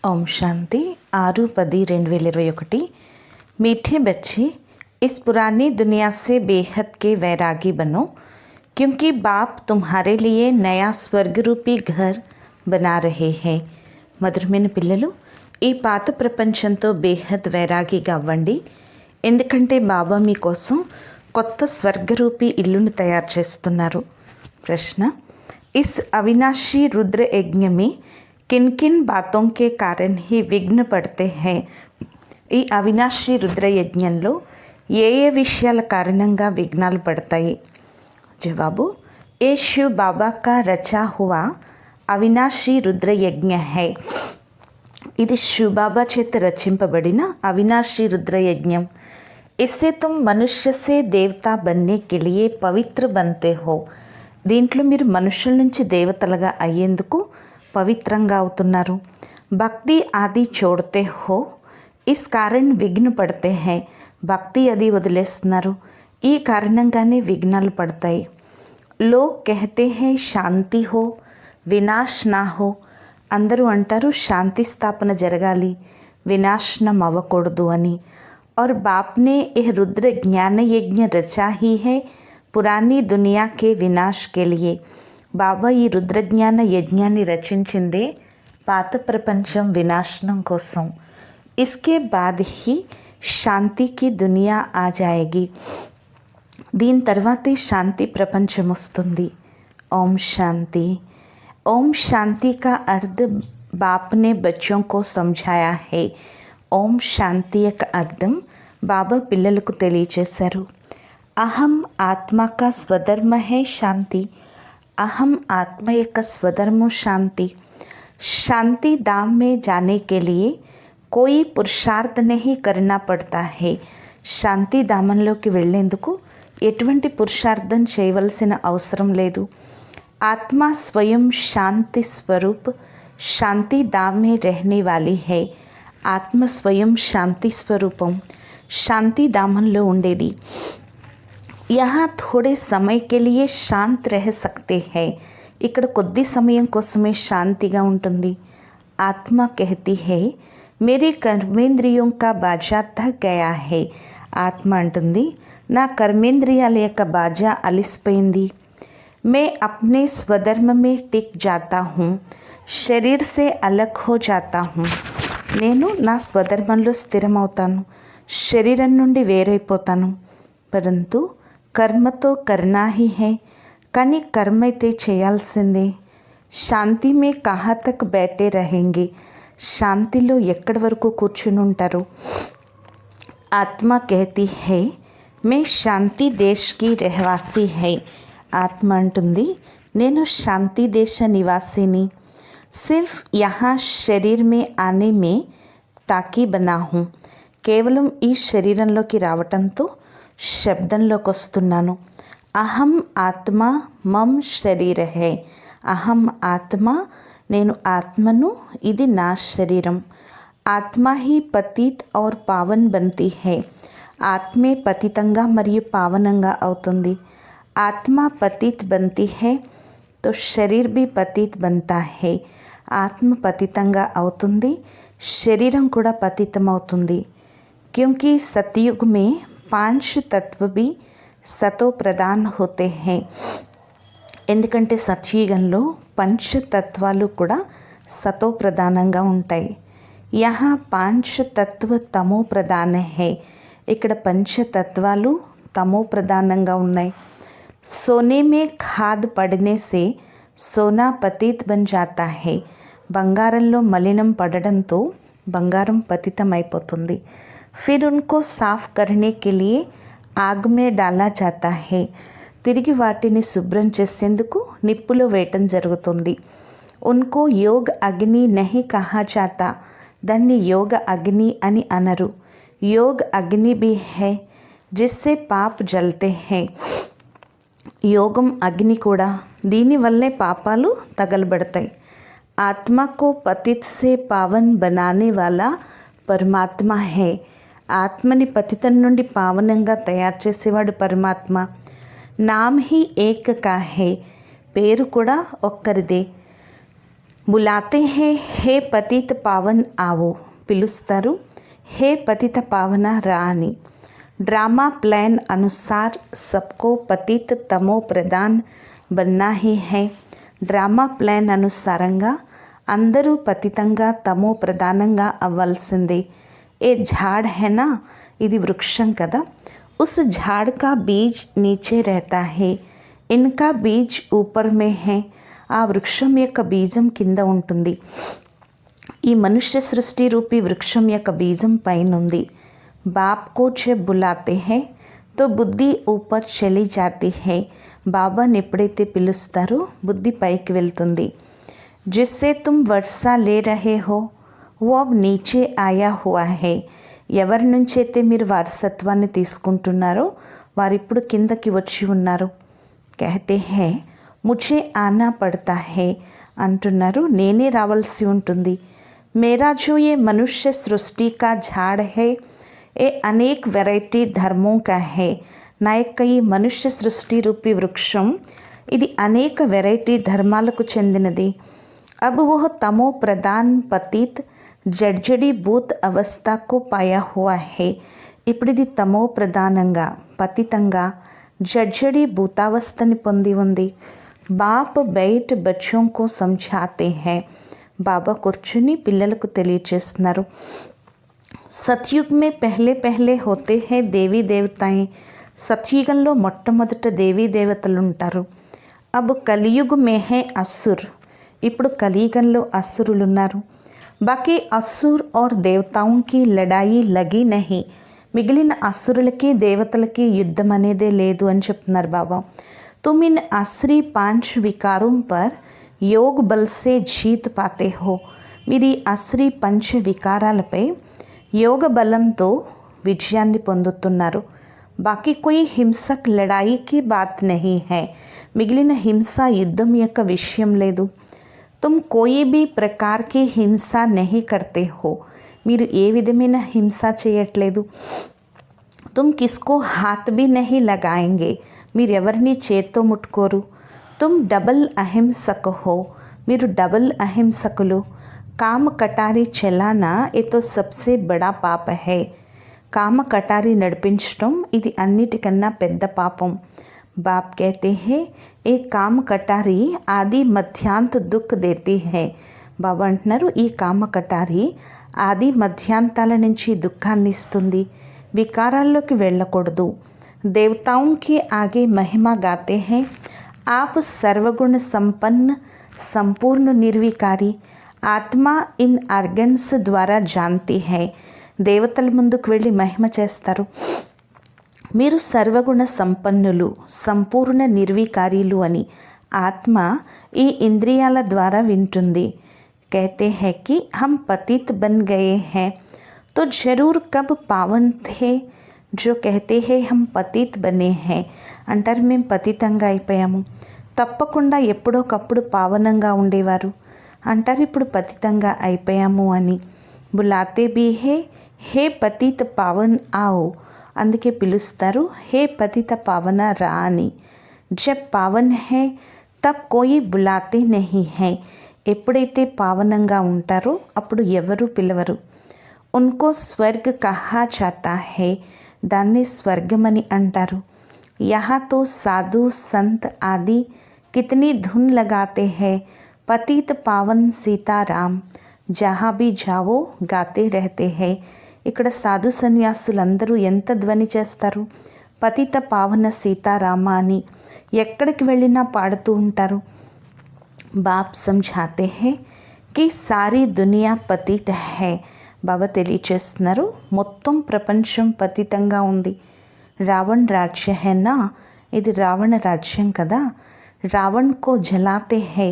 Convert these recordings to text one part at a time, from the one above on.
ओम शांति 6-10-2021। मीठे बच्चे, इस पुरानी दुनिया से बेहद के वैरागी बनो, क्योंकि बाप तुम्हारे लिए नया स्वर्ग रूपी घर बना रहे हैं. మధురమైన పిల్లలు, ఈ పాత ప్రపంచంతో బేహద్ వైరాగిగా అవ్వండి, ఎందుకంటే బాబా మీకోసం కొత్త స్వర్గరూపీ ఇల్లును తయారు చేస్తున్నారు. ప్రశ్న: इस अविनाशी रुद्र यज्ञ में किन किन बातों के कारण ही विघ्न पड़ते हैं? ఈ అవినాశి రుద్ర యజ్ఞంలో ఏ ఏ విషయాల కారణంగా విఘ్నాలు పడతాయి? జవాబు: ఏ శివ్ బాబా కా రచా హువా అవినాశి రుద్ర యజ్ఞ హై. ఇది శివ్ బాబా చేత రచింపబడిన అవినాశి రుద్ర యజ్ఞం. इससे तुम मनुष्य से देवता बनने के लिए पवित्र बनते हो. దీంట్లో మీరు మనుషుల నుంచి దేవతలుగా అయ్యేందుకు పవిత్రంగా అవుతున్నారు. భక్తి ఆది చోడతే హో, ఇస్ కారణ్ విఘ్న పడితే హై. భక్తి అది వదిలేస్తున్నారు, ఈ కారణంగానే విఘ్నాలు పడతాయి. లోగ్ కహతే హై శాంతి హో వినాశ్ నా హో. అందరూ అంటారు శాంతి స్థాపన జరగాలి, వినాశనం అవ్వకూడదు అని. और बाप ने यह रुद्र ज्ञान यज्ञ रचा ही है పురాణీ దునియాకే వినాశ్ కే లియే. బాబా ఈ రుద్రజ్ఞాన యజ్ఞాన్ని రచించిందే పాత ప్రపంచం వినాశనం కోసం. ఇస్కే బాద్ హీ శాంతికి దునియా ఆ జాయేగి. దీని తర్వాతే శాంతి ప్రపంచం వస్తుంది. ఓం శాంతి. ఓం శాంతి కా అర్థ బాప్ నే బచ్చోं को समझाया है. ఓం శాంతి యొక్క అర్థం బాబా పిల్లలకు తెలియచేశారు. అహం ఆత్మ కా స్వధర్మ హై శాంతి. అహం ఆత్మ యొక్క స్వధర్మం శాంతి. శాంతి धाम में जाने के लिए कोई पुरुषार्थ नहीं करना पड़ता है. శాంతి ధామంలోకి వెళ్ళేందుకు ఎటువంటి పురుషార్థం చేయవలసిన అవసరం లేదు. ఆత్మ స్వయం శాంతి స్వరూప్ శాంతి धाम में रहने वाली है. ఆత్మ స్వయం శాంతి స్వరూపం, శాంతి ధామంలో ఉండేది. यहाँ थोड़े समय के लिए शांत रह सकते हैं. ఇక్కడ కొద్ది సమయం కోసమే శాంతిగా ఉంటుంది. ఆత్మ कहती है मेरे कर्मेंद्रियों का बाजा थक गया है. ఆత్మ అంటుంది నా కర్మేంద్రియాల యొక్క బాజా అలిసిపోయింది. मैं अपने स्वधर्म में टिक जाता हूँ, शरीर से अलग हो जाता हूँ. నేను నా స్వధర్మంలో స్థిరమవుతాను, శరీరం నుండి వేరైపోతాను. పరంతు కర్మతో కర్నా హీ హై, కానీ కర్మ అయితే చేయాల్సిందే. శాంతి మే కహా తక్ బైఠే రహేంగే. శాంతిలో ఎక్కడి వరకు కూర్చుని ఉంటారు? ఆత్మ कहती है मैं శాంతి దేశ్ కి रहवासी है. ఆత్మ అంటుంది నేను శాంతి దేశ నివాసిని. సిర్ఫ్ యహా శరీర్ మే ఆనే మే టాకీ బనా హూ. కేవలం ఈ శరీరంలోకి రావటంతో శబ్దంలోకి వస్తున్నాను. అహం ఆత్మ మమ్ శరీర హై. అహం ఆత్మ, నేను ఆత్మను, ఇది నా శరీరం. ఆత్మ హీ పతిత్ ఔర్ పావన్ బంతి హై. ఆత్మే పతితంగా మరియు పావనంగా అవుతుంది. ఆత్మ పతిత్ బంతి హై తో శరీర్ భీ పతిత్ బంతా హై. ఆత్మ పతితంగా అవుతుంది, శరీరం కూడా పతితమవుతుంది. క్యూంకి సత్యుగ్ మే 5 తత్వ भी సతో ప్రధాన్ హోతే హై. ఎందుకంటే సత్యుగంలో పంచతత్వాలు కూడా సతో ప్రధానంగా ఉంటాయి. యహా 5 తత్వ తమో ప్రధాన హై. ఇక్కడ పంచతత్వాలు తమో ప్రధానంగా ఉన్నాయి. సోనే మే ఖాద్ పడనే సే సోనా పతిత్ బన్ జాతా హై. బంగారంలో మలినం పడడంతో బంగారం పతితమైపోతుంది. फिर उनको साफ करने के लिए आग में डाला जाता है. తిరిగి వాటిని శుభ్రం చేసేందుకు నిప్పులో వేయటం జరుగుతుంది. ఉన్కో యోగ్ అగ్ని నహి కహా జాతా. దాన్ని యోగ అగ్ని అని అనరు. యోగ్ అగ్ని భీ హై జిస్సే పాప్ జల్తే హై. యోగం అగ్ని కూడా, దీనివల్లే పాపాలు తగలబడతాయి. ఆత్మ కో పతిత్ సే పావన్ బనానే వాలా పరమాత్మ హై. ఆత్మని పతితం నుండి పావనంగా తయారు చేసేవాడు పరమాత్మ. నామ్ హీ ఏక్ కా హై. పేరు కూడా ఒక్కరిదే. बुलाते हैं हे पतित पावन आओ, పిలుస్తారు हे पतित पावन రాని। ड्रामा प्लान अनुसार सबको पतित तमो प्रधान बनना ही है। డ్రామా ప్లాన్ అనుసారంగా అందరూ పతితంగా తమో ప్రధానంగా అవ్వాల్సిందే। ఏ झाड़ है ना, ఇది వృక్షం కదా, उस झाड़ का बीज नीचे रहता है, इनका बीज ऊपर में है। ఆ వృక్షం యొక్క బీజం కింద ఉంటుంది, ఈ మనుష్య సృష్టి రూపీ వృక్షం యొక్క బీజం పైన ఉంది। బాప్ కో జబ్ బులాతే హై తో బుద్ధి ఊపర్ చలి జాతి హై, బాబాని ఎప్పుడైతే పిలుస్తారో బుద్ధి పైకి వెళ్తుంది। జిస్సే తుమ్ వర్షా లే రహే హో वो अब नीचे आया हुआ है, ఎవరి నుంచైతే మీరు వారసత్వాన్ని తీసుకుంటున్నారో వారిప్పుడు కిందకి వచ్చి ఉన్నారు। कहते हैं मुझे आना पड़ता है అంటున్నారు, నేనే రావాల్సి ఉంటుంది। मेरा जो ये मनुष्य सृष्टि का झाड़ है ये अनेक वैरायटी धर्मों का है। నా యొక్క ఈ మనుష్య సృష్టి రూపీ వృక్షం ఇది అనేక వెరైటీ ధర్మాలకు చెందినది। अब वह तमो प्रधान पतित జడ్జడి భూత్ అవస్థకు పాయా హువా హే, ఇప్పుడు ఇది తమో ప్రధానంగా పతితంగా జడ్జడి భూతావస్థని పొంది ఉంది। బాప్ బైట్ బచ్చోం కో సమఝాతే హై, బాబా కూర్చుని పిల్లలకు తెలియచేస్తున్నారు। సత్యుగ్ మే పెహ్లే పెహ్లే హోతే హై దేవీ దేవతాయే, సత్యుగంలో మొట్టమొదట దేవీ దేవతలు ఉంటారు। అబ్ కలియుగ్ మే హై అసుర్, ఇప్పుడు కలియుగంలో అసురులు ఉన్నారు। బాకీ అసుర్ और దేవతాओं की लड़ाई लगी नहीं, మిగిలిన అసురులకి దేవతలకి యుద్ధం అనేదే లేదు అని చెప్తున్నారు బాబా। तुम इन आसरी 5 विकारों पर योग बल से जीत पाते हो, మీరు ఈ అసురీ 5 వికారాలపై యోగ బలంతో విజయాన్ని పొందుతున్నారు। బాకీ कोई हिंसक लड़ाई की बात नहीं है, మిగిలిన హింస యుద్ధం యొక్క విషయం లేదు। तुम कोई भी प्रकार की हिंसा नहीं करते हो, మీరు ఏ విధమైన హింస చేయట్లేదు। तुम किसको हाथ भी नहीं लगाएंगे, మీరు ఎవరిని చేత్తో ముట్టుకోరు। तुम डबल अहिंसक हो, మీరు డబల్ అహింసకులు। काम कटारी चलाना ये तो सबसे बड़ा पाप है, కామ కటారి నడిపించడం ఇది అన్నిటికన్నా పెద్ద పాపం। बाप कहते हैं ఏ కామ కటారి ఆది మధ్యాంత దుఃఖ దేతి హై, బాబా అంటున్నారు ఈ కామ కటారి ఆది మధ్యాంతాల నుంచి దుఃఖాన్ని ఇస్తుంది, వికారాల్లోకి వెళ్ళకూడదు। దేవతాओं के आगे महिमा गाते हैं आप सर्वगुण संपन्न संपूर्ण निर्विकारी, ఆత్మ ఇన్ ఆర్గన్స్ ద్వారా जानती है, దేవతల ముందుకు వెళ్ళి మహిమ చేస్తారు, మీరు సర్వగుణ సంపన్నులు సంపూర్ణ నిర్వికారీలు అని ఆత్మ ఈ ఇంద్రియాల ద్వారా వింటుంది। कहते हैं कि हम पतित बन गए हैं तो जरूर कब पावन थे जो कहते हैं हम पतित बने हैं, అంటారు మేము పతితంగా అయిపోయాము, తప్పకుండా ఎప్పుడోకప్పుడు పావనంగా ఉండేవారు, అంటారు ఇప్పుడు పతితంగా అయిపోయాము అని। బులాతే బీ హే పతిత పావన్ आओ, అందుకే పిలుస్తారు హే పతిత పావన రా అని। జబ్ పావన్ హై తబ్ కోయి బులాతే నహీ హై, ఎప్పుడైతే పావనంగా ఉంటారో అప్పుడు ఎవరు పిలవరు। ఉన్కో స్వర్గ్ కహా జాతా హై, దాన్ని స్వర్గమని అంటారు। యహా తో సాధు సంత్ ఆది కితనీ ధున్ లగాతే హై, పతిత పావన్ సీతారాం జహా భీ జావో గాతే రహతే హై, ఇక్కడ సాధు సన్యాసులందరూ ఎంత ధ్వని చేస్తారు, పతిత పావన సీతారామ అని ఎక్కడికి వెళ్ళినా పాడుతూ ఉంటారు। బాప్ సమఝాతే హై కి సారీ దునియా పతిత హై, బాబా తెలియచేస్తున్నారు మొత్తం ప్రపంచం పతితంగా ఉంది। రావణ్ రాజ్య హైనా, ఇది రావణ రాజ్యం కదా, రావణ్ కో జలాతే హై,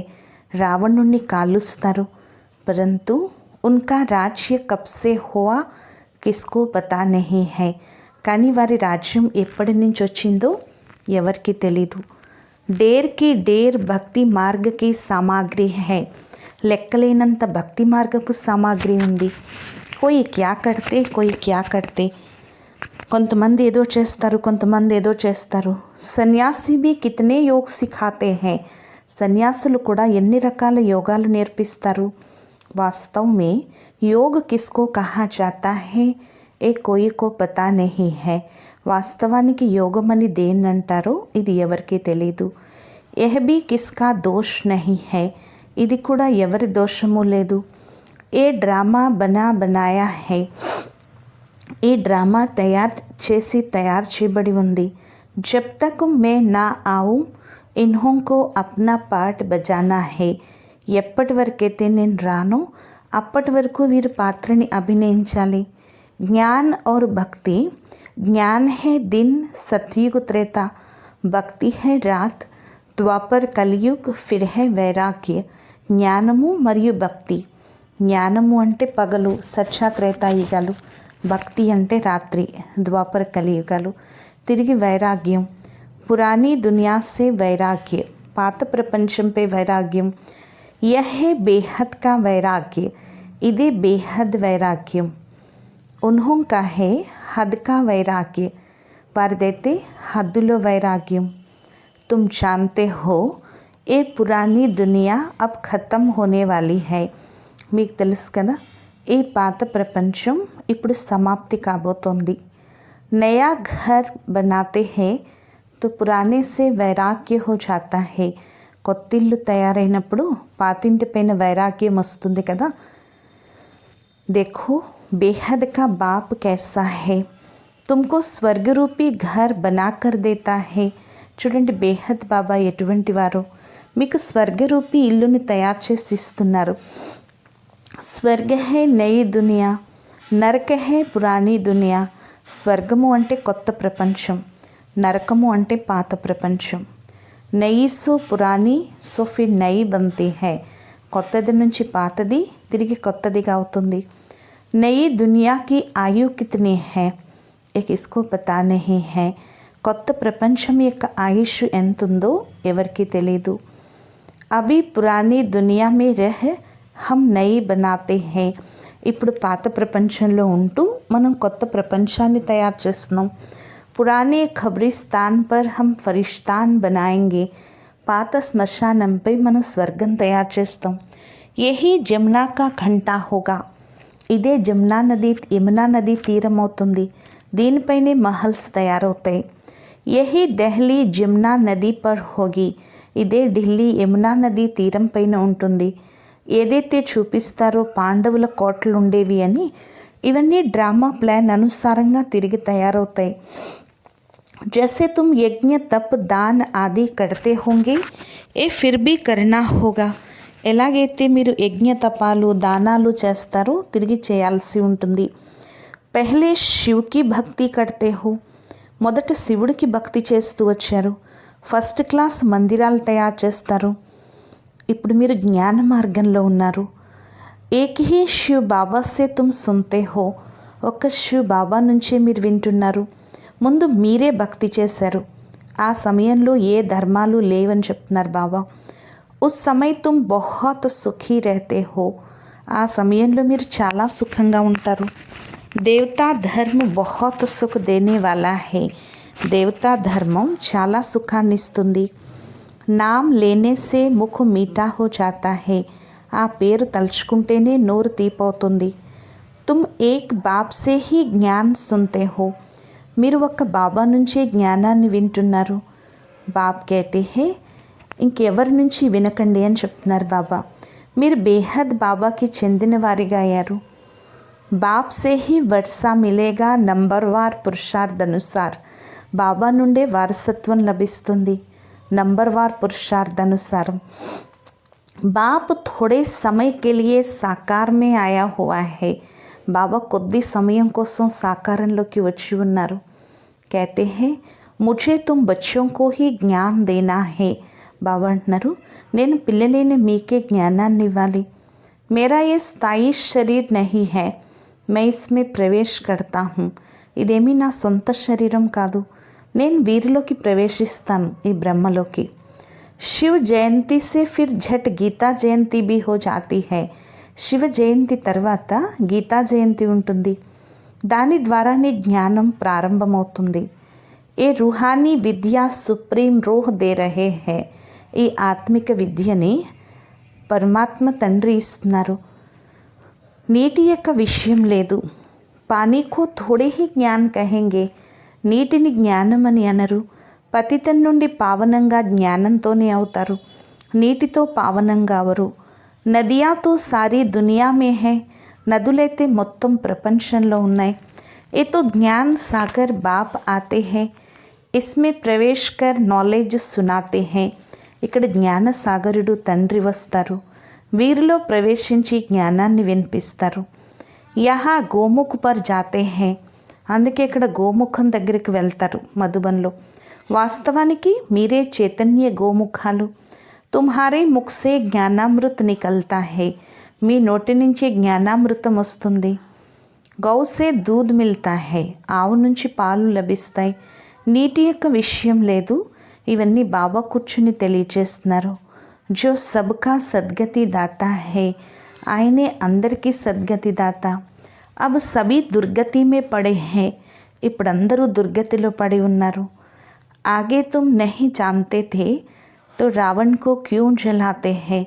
రావణుణ్ణి కాలుస్తారు। పరంతు ఉన్కా రాజ్య కబ్ సే హువా కిస్కో పతా నహీ హై, కానీ వారి రాజ్యం ఎప్పటి నుంచి వచ్చిందో ఎవరికి తెలీదు। డేర్ కి డేర్ భక్తి మార్గకి సామాగ్రి హై, లెక్కలేనంత భక్తి మార్గపు సామాగ్రి ఉంది। కోయి క్యా కర్తే కోయి క్యా కర్తే, కొంతమంది ఏదో చేస్తారు కొంతమంది ఏదో చేస్తారు। సన్యాసి भी कितने योग सिखाते हैं, సన్యాసులు కూడా ఎన్ని రకాల యోగాలు నేర్పిస్తారు. వాస్తవ్ మే యోగ్ కిస్కో కహా జాతా హై ఏ కోయి కో పతా నహీ హై. వాస్తవానికి యోగం అని దేన్ని అంటారో ఇది ఎవరికీ తెలీదు. యహ్ భీ కిస్కా దోష్ నహీ హై, ఇది కూడా ఎవరి దోషము లేదు. ఏ డ్రామా బనాయా హై, ఈ డ్రామా తయారు చేయబడి ఉంది. జబ్ తక్ మే నా ఆవు ఇన్హోంకో అప్నా పార్ట్ బజానా హై. ఎప్పటి వరకైతే నేను రానో అప్పటి వరకు వీరు పాత్రని అభినయించాలి. జ్ఞాన్ ఔర్ భక్తి, జ్ఞాన్ హే దిన్ సత్యుగ్ త్రేత, భక్తి హే రాత్ ద్వాపర్ కలియుగ్, ఫిర్ హే వైరాగ్య. జ్ఞానము మరియు భక్తి, జ్ఞానము అంటే పగలు సత్య త్రేతాయుగాలు, భక్తి అంటే రాత్రి ద్వాపర కలియుగాలు, తిరిగి వైరాగ్యం. పురాణీ దునియా సే వైరాగ్య, పాత ప్రపంచంపై వైరాగ్యం. యహే బేహద్ కా వైరాగ్య, ఇదే బేహద్ వైరాగ్యం. ఉన్హోం కా హే హద్ కా వైరాగ్య, వారిదైతే హద్దులో వైరాగ్యం. తుమ్ జాన్తే హో ఏ పురాణీ దునియా అబ్ ఖతం హోనే వాలీ హై. మీకు తెలుసు కదా, ఈ పాత ప్రపంచం ఇప్పుడు సమాప్తి కాబోతోంది. నయా ఘర్ బనాతే హే తో పురాణే సే వైరాగ్య హో జాతా హే. కొత్తిల్లు తయారైనప్పుడు పాతింటి పైన వైరాగ్యం వస్తుంది కదా. देखो बेहद का बाप कैसा है, तुमको स्वर्ग रूपी घर बना कर देता है. చూడండి బేహద్ బాబా ఎటువంటి వారో, మీకు స్వర్గరూపి ఇల్లుని తయారు చేసి ఇస్తున్నారు. స్వర్గ హే నయి దునియా, నరక హే పురాణీ దునియా. స్వర్గము అంటే కొత్త ప్రపంచం, నరకము అంటే పాత ప్రపంచం. నయి సో పురాణీ సో ఫిర్ నయి బంతి హై. కొత్తది నుంచి పాతది తిరిగి కొత్తదిగా అవుతుంది. నయి దునియాకి ఆయు కితనీ హై, ఏక్ ఇస్కో పతా నహీ హై. కొత్త ప్రపంచం యొక్క ఆయుష్ ఎంతుందో ఎవరికీ తెలీదు. అభి పురాణీ దునియా మే రహ్ హమ్ నయి బనాతే హై. ఇప్పుడు పాత ప్రపంచంలో ఉంటూ మనం కొత్త ప్రపంచాన్ని తయారు చేస్తున్నాం. పురాణే ఖబ్రిస్తాన్ పర్ హమ్ ఫరిష్తాన్ బనాయింగే. పాత శ్మశానంపై మనం స్వర్గం తయారు చేస్తాం. యహీ జమునా కా ఘంటా హోగా, ఇదే యమునా నది తీరం అవుతుంది. దీనిపైనే మహల్స్ తయారవుతాయి. యహీ దెహ్లీ జమునా నది పర్ హోగి, ఇదే ఢిల్లీ యమునా నది తీరం పైన ఉంటుంది. ఏదైతే చూపిస్తారో పాండవుల కోటలు ఉండేవి అని, ఇవన్నీ డ్రామా ప్లాన్ అనుసారంగా తిరిగి తయారవుతాయి. जैसे तुम यज्ञ तप दान आदि करते होंगे ये फिर भी करना होगा. ఎలాగైతే మీరు యజ్ఞ తపాలు దానాలు చేస్తారో తిరిగి చేయాల్సి ఉంటుంది. పహలే శివ్కి భక్తి కర్తే హో, మొదట శివుడికి భక్తి చేస్తూ వచ్చారు. ఫస్ట్ క్లాస్ మందిరాలు తయారు చేస్తారు. ఇప్పుడు మీరు జ్ఞాన మార్గంలో ఉన్నారు. ఏక్ హీ శివ్ బాబా సే తుమ్ సున్తే హో, ఒక్క శివ్ బాబా నుంచే మీరు వింటున్నారు. ముందు మీరే భక్తి చేశారు. ఆ సమయంలో ఏ ధర్మాలు లేవని చెప్తున్నారు బాబా. ఉస్ సమయ తుమ్ బహుత్ సుఖీ రహతే హో, ఆ సమయంలో మీరు చాలా సుఖంగా ఉంటారు. దేవతా ధర్మ బహుత్ సుఖ్ దేనే వాలా హే, దేవతా ధర్మం చాలా సుఖాన్ని ఇస్తుంది. నామ్ లేనే సే ముఖ్ మీఠా హో జాతా హే, ఆ పేరు తలుచుకుంటేనే నోరు తీపవుతుంది. తుమ్ ఏక్ బాప్ సే హీ జ్ఞాన్ సున్తే హో, మీరు ఒక్క బాబా నుంచే జ్ఞానాన్ని వింటున్నారు. బాబ్ कहते हैं ఇంకెవరి నుంచి వినకండి అని చెప్తున్నారు బాబా. మీరు బేహద్ బాబాకి చెందిన వారిగా అయ్యారు. బాప్ సే హీ వర్షా మిలేగా నంబర్వార్ పురుషార్థనుసార్, బాబా నుండే వారసత్వం లభిస్తుంది నంబర్వార్ పురుషార్థనుసారం. బాప్ థోడే సమయ కే లియే సాకార్ మే ఆయా హువా హై, బాబా కొద్ది సమయం కోసం సాకారంలోకి వచ్చి ఉన్నారు. कहते हैं मुझे तुम बच्चों को ही ज्ञान देना है. బాబా అంటున్నారు నేను పిల్లలైన మీకే జ్ఞానాన్ని ఇవ్వాలి. मेरा ये स्थायी शरीर नहीं है, मैं इसमें प्रवेश करता हूँ. ఇదేమీ నా సొంత శరీరం కాదు, నేను వీరిలోకి ప్రవేశిస్తాను, ఈ బ్రహ్మలోకి. शिव जयंती से फिर झट गीता जयंती भी हो जाती है. శివ జయంతి తర్వాత గీతా జయంతి ఉంటుంది. దాని ద్వారానే జ్ఞానం ప్రారంభమవుతుంది. ఏ రూహానీ విద్యా సుప్రీం రోహ్ దే రహే హే, ఈ ఆత్మిక విద్యని పరమాత్మ తండ్రి ఇస్తున్నారు. నీటి యొక్క విషయం లేదు. పానీకో థోడే హీ జ్ఞాన్ కహెంగే, నీటిని జ్ఞానం అని అనరు. పతితం నుండి పావనంగా జ్ఞానంతోనే అవుతారు, నీటితో పావనంగా అవరు. నదియాతో సారీ దునియా మే హై, నదులైతే మొత్తం ప్రపంచంలో ఉన్నాయి. ఏ తో జ్ఞాన్ సాగర్ బాప్ ఆతే హై, ఇస్మే ప్రవేశ్ కర్ నాలెడ్జ్ సునాతే హై. ఇక్కడ జ్ఞాన సాగరుడు తండ్రి వస్తారు, వీరిలో ప్రవేశించి జ్ఞానాన్ని వినిపిస్తారు. యహా గోముఖ్ పర్ జాతే హై, అందుకే ఇక్కడ గోముఖం దగ్గరికి వెళ్తారు మధుబన్లో. వాస్తవానికి మీరే చైతన్య గోముఖాలు. తుమ్హారే ముఖ్ సే జ్ఞానామృత్ నికల్తా హై, మీ నోటి నుంచి జ్ఞానామృతం వస్తుంది. గౌ సే దూద్ మిల్తా హై, ఆవు నుంచి పాలు లభిస్తాయి. నీటి యొక్క విషయం లేదు. ఇవన్నీ బాబా కూర్చుని తెలియజేస్తున్నారు. జో సబ్కా సద్గతి దాతా హై, ఆయనే అందరికీ సద్గతి దాత. అబ్ సభీ దుర్గతి మే పడే హై, ఇప్పుడు అందరూ దుర్గతిలో పడి ఉన్నారు. ఆగే తుమ్ నహీ జాన్తే థే తో రావణ్ కో క్యూ జలాతే హై,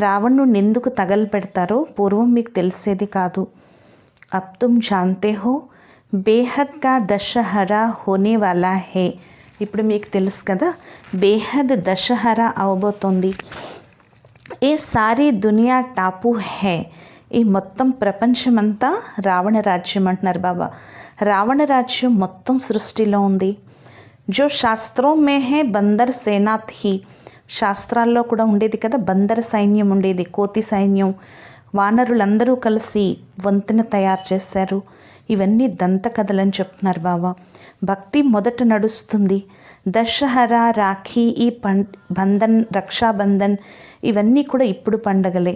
రావణ్ను నిందుకు తగలపెడతారో పూర్వం మీకు తెలిసేది కాదు. అబ్ తుమ్ జాన్తే హో బేహద్ కా దశహరా హోనే వాలా హై, ఇప్పుడు మీకు తెలుసు కదా బేహద్ దశహరా అవబోతోంది. ఏ సారీ దునియా టాపు హై, ఈ మొత్తం ప్రపంచమంతా రావణ రాజ్యం అంటున్నారు బాబా. రావణ రాజ్యం మొత్తం సృష్టిలో ఉంది. జో శాస్త్రం మే హై బందర్ సేనా థీ, శాస్త్రాల్లో కూడా ఉండేది కదా బందర్ సైన్యం ఉండేది, కోతి సైన్యం. వానరులందరూ కలిసి వంతెన తయారు చేశారు. ఇవన్నీ దంత కథలని చెప్తున్నారు బాబా. భక్తి మొదట నడుస్తుంది. దశహరా, రాఖీ, ఈ బంధన్, రక్షాబంధన్ ఇవన్నీ కూడా ఇప్పుడు పండగలే.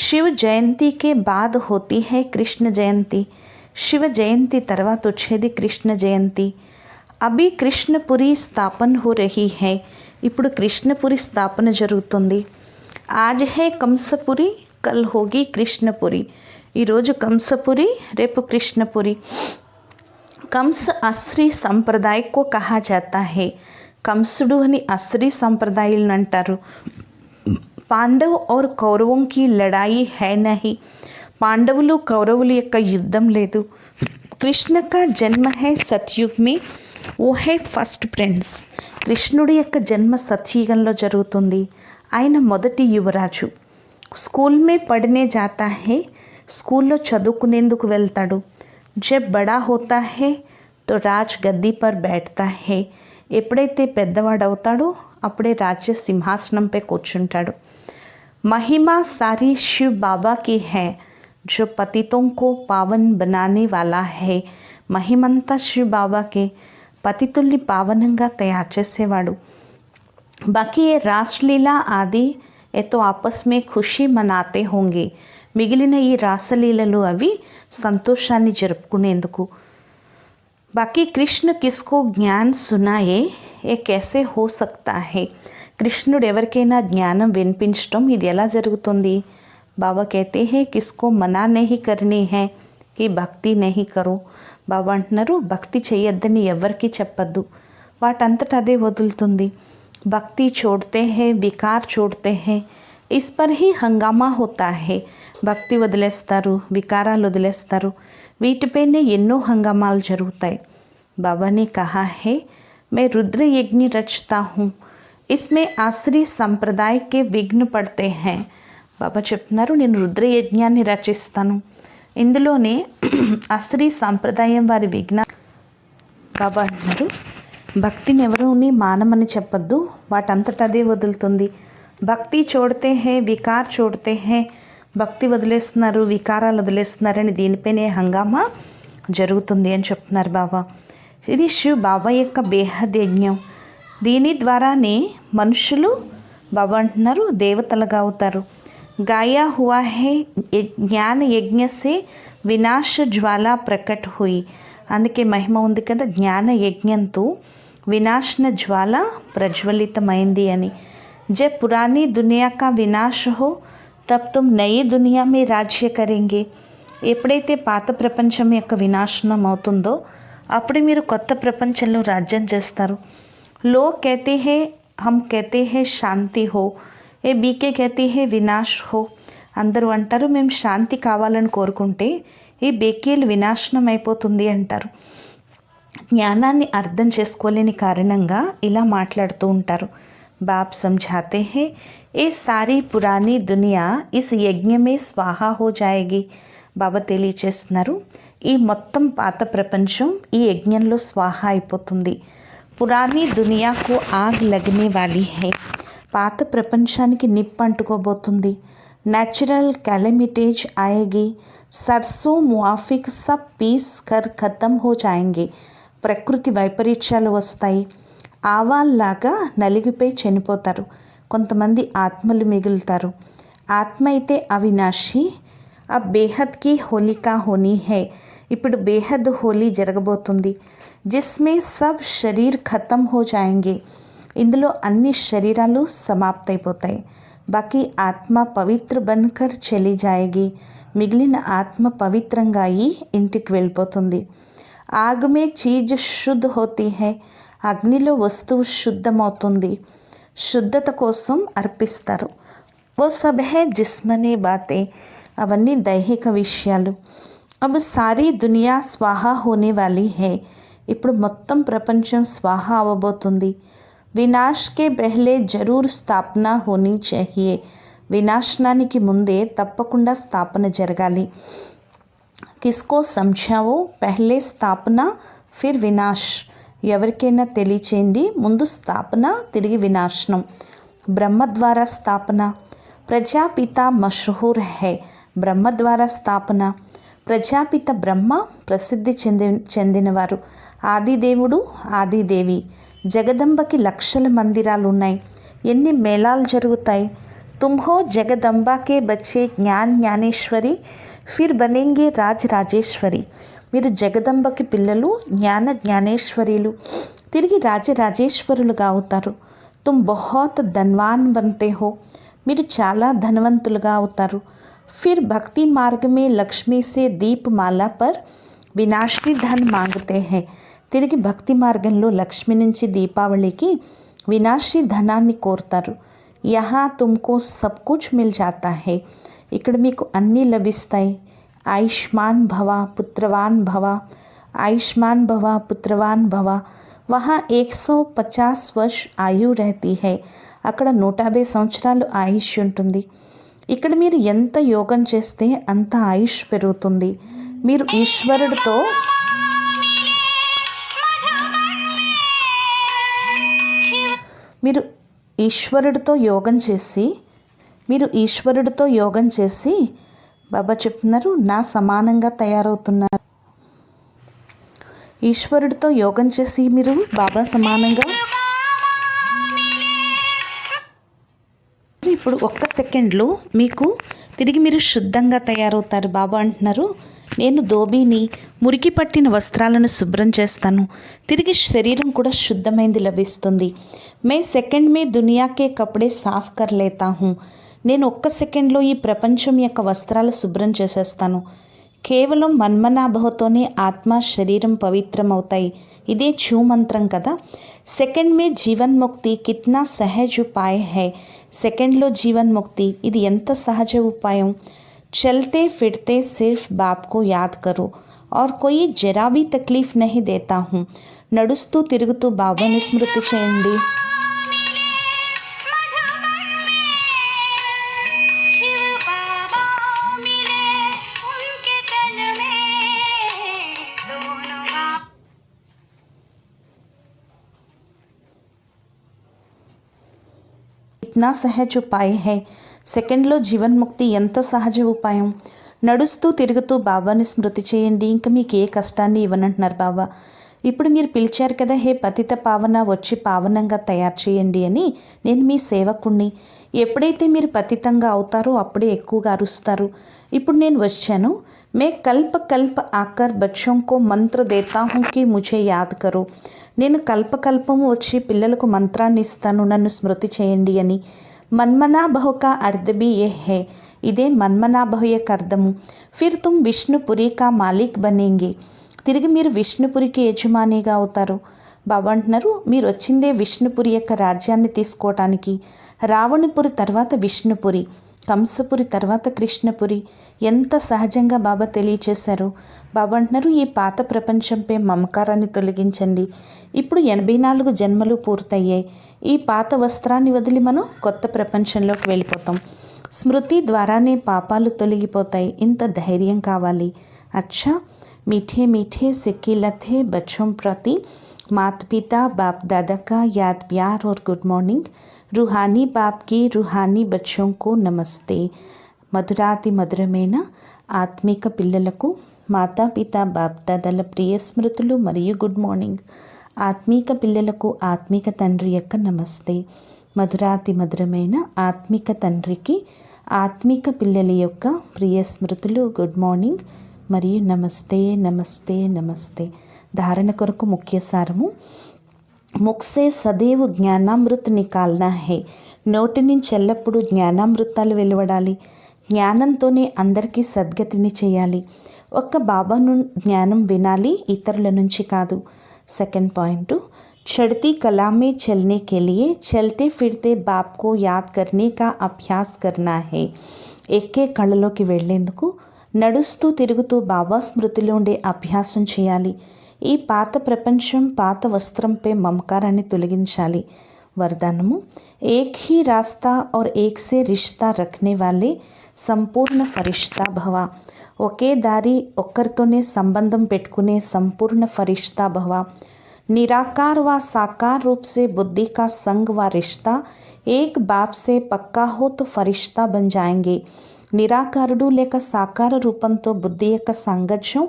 శివ జయంతికే బాద్ హోతీ హై కృష్ణ జయంతి, శివ జయంతి తర్వాత వచ్చేది కృష్ణ జయంతి. అభి కృష్ణపురి స్థాపన హో రహీ హై, ఇప్పుడు కృష్ణపురి స్థాపన జరుగుతుంది. ఆజ్ హై కంసపురి, కల్ హోగి కృష్ణపురి. ఈరోజు కంసపురి, రేపు కృష్ణపురి. కంస అశ్రీ సంప్రదాయకో కహా జాతా హై, కంసుడు అని అశ్రీ సంప్రదాయాలను అంటారు. పాండవ్ ఔర్ కౌరవం కి లడాయి హై నహి, పాండవులు కౌరవుల యొక్క యుద్ధం లేదు. కృష్ణ కా జన్మ హై సత్యుగ్ మే, ఓ హై ఫస్ట్ ప్రిన్స్. కృష్ణుడి యొక్క జన్మ సత్యుగంలో జరుగుతుంది. ఆయన మొదటి యువరాజు. స్కూల్ మే పढ़ने जाता है, స్కూల్లో చదువుకునేందుకు వెళ్తాడు. జబ్ బడా హోతా హై తో రాజ్ గద్దీ పర్ బైఠతా హై, ఎప్పుడైతే పెద్దవాడవుతాడో అప్పుడే రాజ్య సింహాసనంపై కూర్చుంటాడు. महिमा सारी शिव बाबा की है, जो पतितों को पावन बनाने वाला है. మహిమంతా శివ్ బాబాకే, పతితుల్ని పావనంగా తయారు చేసేవాడు. బాకీ ఏ రాసలీలా ఆది ఏ తో ఆపస్ మే ఖుషి మనాతే హోంగే, మిగిలిన ఈ రాసలీలలు అవి సంతోషాన్ని జరుపుకునేందుకు. బాకీ కృష్ణ కిస్కో జ్ఞాన్ సునాయే ఏ कैसे हो सकता है, కృష్ణుడు ఎవరికైనా జ్ఞానం వినిపించటం ఇది ఎలా జరుగుతుంది? బాబా कहते हैं किसको मना नहीं करनी है कि భక్తి नहीं करो. బాబా అంటున్నారు భక్తి చేయొద్దని ఎవరికి చెప్పద్దు, వాటంతట అదే వదులుతుంది. భక్తి छोड़ते हैं, వికార్ छोड़ते हैं, इस पर ही हंगामा होता है. భక్తి వదిలేస్తారు, వికారాలు వదిలేస్తారు, వీటిపైనే ఎన్నో హంగామాలు జరుగుతాయి. బాబా ने कहा है मैं रुद्र यज्ञ रचता हूँ, इसमें आसरी संप्रदाय के विघ्न पड़ते हैं. బాబా చెప్తున్నారు నేను రుద్రయజ్ఞాన్ని రచిస్తాను, ఇందులోనే అశ్రీ సాంప్రదాయం వారి విఘ్న. బాబా అంటున్నారు భక్తిని ఎవరుని మానమని చెప్పద్దు, వాటంతట అదే వదులుతుంది. భక్తి చూడితే హే వికార్ చూడితే హే, భక్తి వదిలేస్తున్నారు, వికారాలు వదిలేస్తున్నారని దీనిపైనే హంగామా జరుగుతుంది అని చెప్తున్నారు బాబా. ఇది శివ్ బాబా యొక్క బేహద్ యజ్ఞం. దీని ద్వారానే మనుషులు బాబా అంటున్నారు దేవతలుగా అవుతారు. गाया हुआ है జ్ఞాన యజ్ఞ సే వినాశ జ్వాల ప్రకట్ హుయి, అందుకే మహిమ ఉంది కదా జ్ఞాన యజ్ఞంతో వినాశన జ్వాల ప్రజ్వలితమైంది అని. జబ్ పురానీ దునియా కా వినాశ హో తబ్ తుమ్ నయీ దునియా మే రాజ్య కరెంగే, ఎప్పుడైతే పాత ప్రపంచం యొక్క వినాశనం అవుతుందో అప్పుడు మీరు కొత్త ప్రపంచంలో రాజ్యం చేస్తారు. లో कहते हैं हम कहते हैं శాంతి हो, ఏ బీకే कहती है వినాశ్ हो. అందరూ అంటారు మేము శాంతి కావాలని కోరుకుంటే ఈ బేకేలు వినాశనం అయిపోతుంది అంటారు. జ్ఞానాన్ని అర్థం చేసుకోలేని కారణంగా ఇలా మాట్లాడుతూ ఉంటారు. బాప్ समझाते हैं ये सारी पुरानी दुनिया इस यज्ञ में स्वाहा हो जाएगी. బాబా తెలియచేస్తున్నారు ఈ మొత్తం పాత ప్రపంచం ఈ యజ్ఞంలో స్వాహ అయిపోతుంది. పురాణీ దునియాకు ఆగ్ లగ్నే వాలి హై. పాత ప్రపంచానికి నిప్పు అంటుకోబోతుంది. నేచురల్ कैलेमिटीज आएगी. सरसों मुआफिक सब पीस कर खत्म हो जाएंगे. ప్రకృతి వైపరీత్యాలు వస్తాయి. ఆవాల్లాగా నలిగిపోయి చనిపోతారు. కొంతమంది ఆత్మలు మిగులుతారు. ఆత్మ అయితే అవినాశి. ఆ బేహద్కి హోలికా హోనీ హై. ఇప్పుడు బేహద్ హోలీ జరగబోతుంది. జిస్మే సబ్ శరీర్ ఖతం హో జాయేంగే. ఇందులో అన్ని శరీరాలు సమాప్తైపోతాయి. బాకీ ఆత్మ పవిత్ర బన్కర్ చలి జాయేగి. మిగిలిన ఆత్మ పవిత్రంగా అయి ఇంటికి వెళ్ళిపోతుంది. ఆగ్ మే చీజ్ శుద్ధ హోతీ హై. అగ్నిలో వస్తువు శుద్ధమవుతుంది. శుద్ధత కోసం అర్పిస్తారు. ఓ సబ్ హై జిస్మనే బాతే. అవన్నీ దైహిక విషయాలు. అబ్ సారీ దునియా స్వాహా హోనే వాలి హై. ఇప్పుడు మొత్తం ప్రపంచం స్వాహ అవ్వబోతుంది. వినాశ్ కే పెహ్లే జరూర్ స్థాపన హోనీ చాహియే. వినాశనానికి ముందే తప్పకుండా స్థాపన జరగాలి. కిస్కో సమझావో పెహ్లే స్థాపన ఫిర్ వినాశ్. ఎవరికైనా తెలియచేయండి, ముందు స్థాపన తిరిగి వినాశనం. బ్రహ్మ ద్వారా స్థాపన. ప్రజాపిత మషహూర్ హై. బ్రహ్మ ద్వారా స్థాపన. ప్రజాపిత బ్రహ్మ ప్రసిద్ధి చెందినవారు. ఆదిదేవుడు ఆదిదేవి. జగదంబకి లక్షల మందిరాలు ఉన్నాయి. ఎన్ని మేళాలు జరుగుతాయి. తుమ్హో జగదంబాకే బచ్చే జ్ఞాన్ జ్ఞానేశ్వరి ఫిర్ బనేంగే రాజ్ రాజేశ్వరి. మీరు జగదంబకి పిల్లలు, జ్ఞాన జ్ఞానేశ్వరీలు, తిరిగి రాజరాజేశ్వరులుగా అవుతారు. తుమ్ బహుత్ ధన్వాన్ బంతే హో. మీరు చాలా ధనవంతులుగా అవుతారు. फिर भक्ति मार्ग में लक्ष्मी से दीपमाला पर विनाशी धन मांगते हैं. తిరిగి భక్తి మార్గంలో లక్ష్మి నుంచి దీపావళికి వినాశీ ధనాన్ని కోరుతారు. యహా తుమ్కో సబ్ కుచ్ మిల్ జాతా హై. ఇక్కడ మీకు అన్నీ లభిస్తాయి. ఆయుష్మాన్ భవ పుత్రవాన్ భవ. ఆయుష్మాన్ భవ పుత్రవాన్ భవ. వహా 150 వర్ష ఆయు రహతీ హై. అక్కడ 150 సంవత్సరాలు ఆయుష్ ఉంటుంది. ఇక్కడ మీరు ఎంత యోగం చేస్తే అంత ఆయుష్ పెరుగుతుంది. మీరు ఈశ్వరుడితో యోగం చేసి బాబా చెప్తున్నారు నా సమానంగా తయారవుతున్నారు. ఈశ్వరుడితో యోగం చేసి మీరు బాబా సమానంగా. ఇప్పుడు ఒక్క సెకండ్లో మీకు తిరిగి మీరు శుద్ధంగా తయారవుతారు. బాబా అంటున్నారు నేను దోబీని, మురికి పట్టిన వస్త్రాలను శుభ్రం చేస్తాను. తిరిగి శరీరం కూడా శుద్ధమైంది లభిస్తుంది. మే సెకండ్ మే దునియాకే కపడే సాఫ్ కర్ లేతా హూ. నేను ఒక్క సెకండ్లో ఈ ప్రపంచం యొక్క వస్త్రాలు శుభ్రం చేసేస్తాను. కేవలం మన్మనాభవతోనే ఆత్మ శరీరం పవిత్రం అవుతాయి. ఇదే ఛూ మంత్రం కదా. సెకండ్ మే జీవన్ ముక్తి కిత్నా సహజ్ ఉపాయ హై. సెకండ్లో జీవన్ ముక్తి ఇది ఎంత సహజ ఉపాయం. చల్తే ఫిర్తే సిర్ఫ్ బాప్ కో యాద్ కరో और कोई जरा भी तकलीफ नहीं देता हूँ. నడుస్తూ తిరుగుతూ బాబాని స్మృతి చేయండి. ఇట్నా సహజ ఉపాయ హై. సెకండ్లో జీవన్ముక్తి ఎంత సహజ ఉపాయం. నడుస్తూ తిరుగుతూ బాబాని స్మృతి చేయండి. ఇంకా మీకు ఏ కష్టాన్ని ఇవ్వనంటున్నారు బాబా. ఇప్పుడు మీరు పిలిచారు కదా, హే పతిత పావన వచ్చి పావనంగా తయారు చేయండి అని. నేను మీ సేవకుణ్ణి. ఎప్పుడైతే మీరు పతితంగా అవుతారో అప్పుడే ఎక్కువగా అరుస్తారు. ఇప్పుడు నేను వచ్చాను. మే కల్ప కల్ప ఆకర్ బచ్చోं को మంత్ర దేతా హూ కి ముझे యాద్ కరో. నేను కల్పకల్పము వచ్చి పిల్లలకు మంత్రాన్ని ఇస్తాను, నన్ను స్మృతి చేయండి అని. మన్మనాభవ కా అర్థ భీ ఏ హై. ఇదే మన్మనాభవ యొక్క అర్థము. ఫిర్ తుమ్ విష్ణుపురి కా మాలిక్ బనేంగే. తిరిగి మీరు విష్ణుపురికి యజమానిగా అవుతారు. బాబా అంటున్నారు, మీరు వచ్చిందే విష్ణుపురి యొక్క రాజ్యాన్ని తీసుకోవటానికి. రావణపురి తర్వాత విష్ణుపురి, కంసపురి తర్వాత కృష్ణపురి. ఎంత సహజంగా బాబా తెలియచేశారు. బాబా అంటున్నారు, ఈ పాత ప్రపంచంపై మమకారాన్ని తొలగించండి. ఇప్పుడు 84 జన్మలు పూర్తయ్యాయి. ఈ పాత వస్త్రాన్ని వదిలి మనం కొత్త ప్రపంచంలోకి వెళ్ళిపోతాం. స్మృతి ద్వారానే పాపాలు తొలగిపోతాయి. ఇంత ధైర్యం కావాలి. అచ్చా, మీఠే మీఠే సిక్కిలత్ హై బచ్చోं ప్రతి माता पिता बाप दादा का याद प्यार और गुड मॉर्निंग. रूहानी बाप की रूहानी बच्चों को नमस्ते. మధురాతి మధురమైన ఆత్మిక పిల్లలకు మాతాపిత బాప్దాదాల ప్రియ స్మృతులు మరియు గుడ్ మార్నింగ్. ఆత్మిక పిల్లలకు ఆత్మిక తండ్రి యొక్క నమస్తే. మధురాతి మధురమైన ఆత్మిక తండ్రికి ఆత్మిక పిల్లల యొక్క ప్రియ స్మృతులు, గుడ్ మార్నింగ్ మరియు నమస్తే నమస్తే నమస్తే. ధారణ కొరకు ముఖ్య సారము. ముక్సే సదైవ్ జ్ఞానామృత్ నికాల్నా హే. నోటి నుంచి ఎల్లప్పుడూ జ్ఞానామృతాలు వెలువడాలి. జ్ఞానంతోనే అందరికీ సద్గతిని చేయాలి. ఒక్క బాబా జ్ఞానం వినాలి, ఇతరుల నుంచి కాదు. సెకండ్ పాయింట్, చढ़ती कला में चलने के लिए चलते फिरते बाप को याद करने का अभ्यास करना है. ఎక్కే కళలోకి వెళ్లేందుకు నడుస్తూ తిరుగుతూ బాబా స్మృతిలో ఉండే అభ్యాసం చేయాలి. ఈ పాత ప్రపంచం, పాత వస్త్రంపై మమకారాన్ని తొలగించాలి. వరదానము. ఏక్ హీ రాస్తా और एक से रिश्ता रखने वाले సంపూర్ణ ఫరిష్తా భవ. ఒకే దారి, ఒక్కరితోనే సంబంధం పెట్టుకునే సంపూర్ణ ఫరిష్తా భవ. निराकार व साकार रूप से बुद्धि का संग व रिश्ता एक बाप से पक्का हो तो फरिश्ता बन जाएंगे. నిరాకారుడు లేక సాకార రూపంతో బుద్ధి యొక్క సాంగత్యం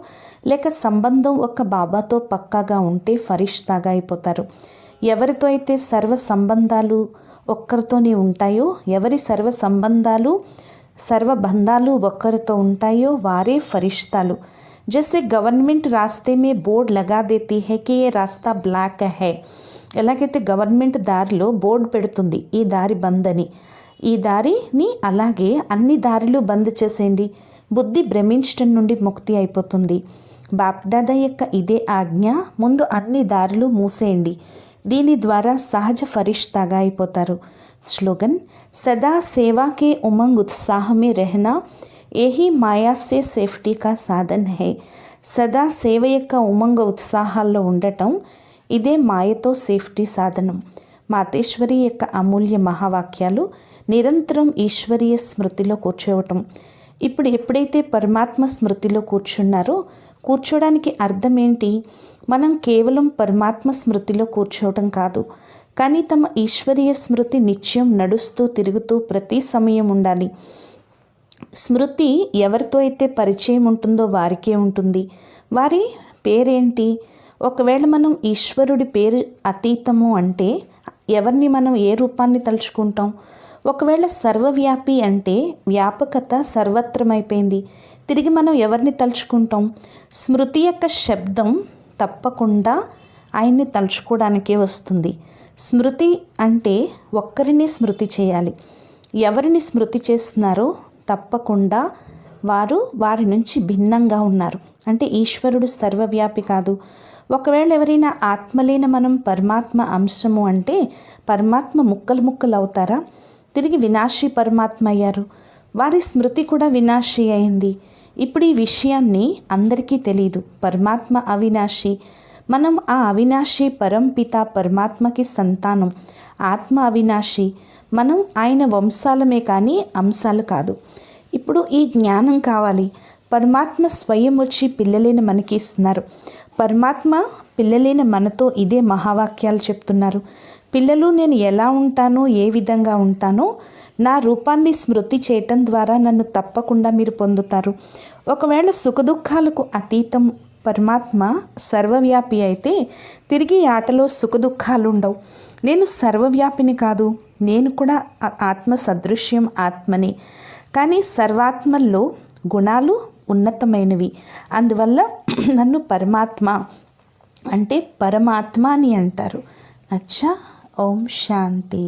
లేక సంబంధం ఒక బాబాతో పక్కాగా ఉంటే ఫరిష్తాగా అయిపోతారు. ఎవరితో అయితే సర్వ సంబంధాలు ఒక్కరితోనే ఉంటాయో, ఎవరి సర్వ సంబంధాలు సర్వ బంధాలు ఒక్కరితో ఉంటాయో వారే ఫరిష్తాలు. जैसे गवर्नमेंट रास्ते में बोर्ड लगा देती है कि ये रास्ता బ్లాక్ है. ఎలాగైతే గవర్నమెంట్ దారిలో బోర్డు పెడుతుంది ఈ దారి బంద్ అని, ఈ దారిని అలాగే అన్ని దారిలు బంద్ చేసేయండి, బుద్ధి భ్రమించడం నుండి ముక్తి అయిపోతుంది. బాప్దాదా యొక్క ఇదే ఆజ్ఞ. ముందు అన్ని దారులు మూసేయండి, దీని ద్వారా సహజ ఫరిష్తాగా అయిపోతారు. స్లోగన్. సదా సేవాకే ఉమంగ్ ఉత్సాహమే రెహనా यही మాయా సే సేఫ్టీ కా సాధన్ హై. సదా సేవ యొక్క ఉమంగ ఉత్సాహాల్లో ఉండటం ఇదే మాయతో సేఫ్టీ సాధనం. మాతేశ్వరి యొక్క అమూల్య మహావాక్యాలు. నిరంతరం ఈశ్వరీయ స్మృతిలో కూర్చోవటం. ఇప్పుడు ఎప్పుడైతే పరమాత్మ స్మృతిలో కూర్చున్నారో, కూర్చోడానికి అర్థం ఏంటి? మనం కేవలం పరమాత్మ స్మృతిలో కూర్చోవటం కాదు, కానీ తమ ఈశ్వరీయ స్మృతి నిత్యం నడుస్తూ తిరుగుతూ ప్రతి సమయం ఉండాలి. స్మృతి ఎవరితో అయితే పరిచయం ఉంటుందో వారికే ఉంటుంది. వారి పేరేంటి? ఒకవేళ మనం ఈశ్వరుడి పేరు అతీతము అంటే ఎవరిని మనం ఏ రూపాన్ని తలుచుకుంటాం? ఒకవేళ సర్వవ్యాపి అంటే వ్యాపకత సర్వత్రమైపోయింది, తిరిగి మనం ఎవరిని తలుచుకుంటాం? స్మృతి యొక్క శబ్దం తప్పకుండా ఆయన్ని తలుచుకోవడానికే వస్తుంది. స్మృతి అంటే ఒక్కరినే స్మృతి చేయాలి. ఎవరిని స్మృతి చేస్తున్నారో తప్పకుండా వారి నుంచి భిన్నంగా ఉన్నారు. అంటే ఈశ్వరుడు సర్వవ్యాపి కాదు. ఒకవేళ ఎవరైనా ఆత్మలేన మనం పరమాత్మ అంశము అంటే పరమాత్మ ముక్కలు ముక్కలు అవుతారా? తిరిగి వినాశీ పరమాత్మ అయ్యారు. వారి స్మృతి కూడా వినాశీ అయింది. ఇప్పుడు ఈ విషయాన్ని అందరికీ తెలియదు. పరమాత్మ అవినాశి, మనం ఆ అవినాశి పరంపిత పరమాత్మకి సంతానం. ఆత్మ అవినాశి, మనం ఆయన వంశాలమే కానీ అంశాలు కాదు. ఇప్పుడు ఈ జ్ఞానం కావాలి. పరమాత్మ స్వయం వచ్చి పిల్లలైన మనకి ఇస్తున్నారు. పరమాత్మ పిల్లలైన మనతో ఇదే మహావాక్యాలు చెప్తున్నారు. పిల్లలు, నేను ఎలా ఉంటానో, ఏ విధంగా ఉంటానో, నా రూపాన్ని స్మృతి చేయటం ద్వారా నన్ను తప్పకుండా మీరు పొందుతారు. ఒకవేళ సుఖదుఖాలకు అతీతం పరమాత్మ సర్వవ్యాపి అయితే తిరిగి ఆటలో సుఖదుఖాలు ఉండవు. నేను సర్వవ్యాపిని కాదు, నేను కూడా ఆత్మ సదృశ్యం, ఆత్మని. కానీ సర్వాత్మల్లో గుణాలు ఉన్నతమైనవి. అందువల్ల నన్ను పరమాత్మ అంటే పరమాత్మ అని అంటారు. అచ్చా, ఓం శాంతి.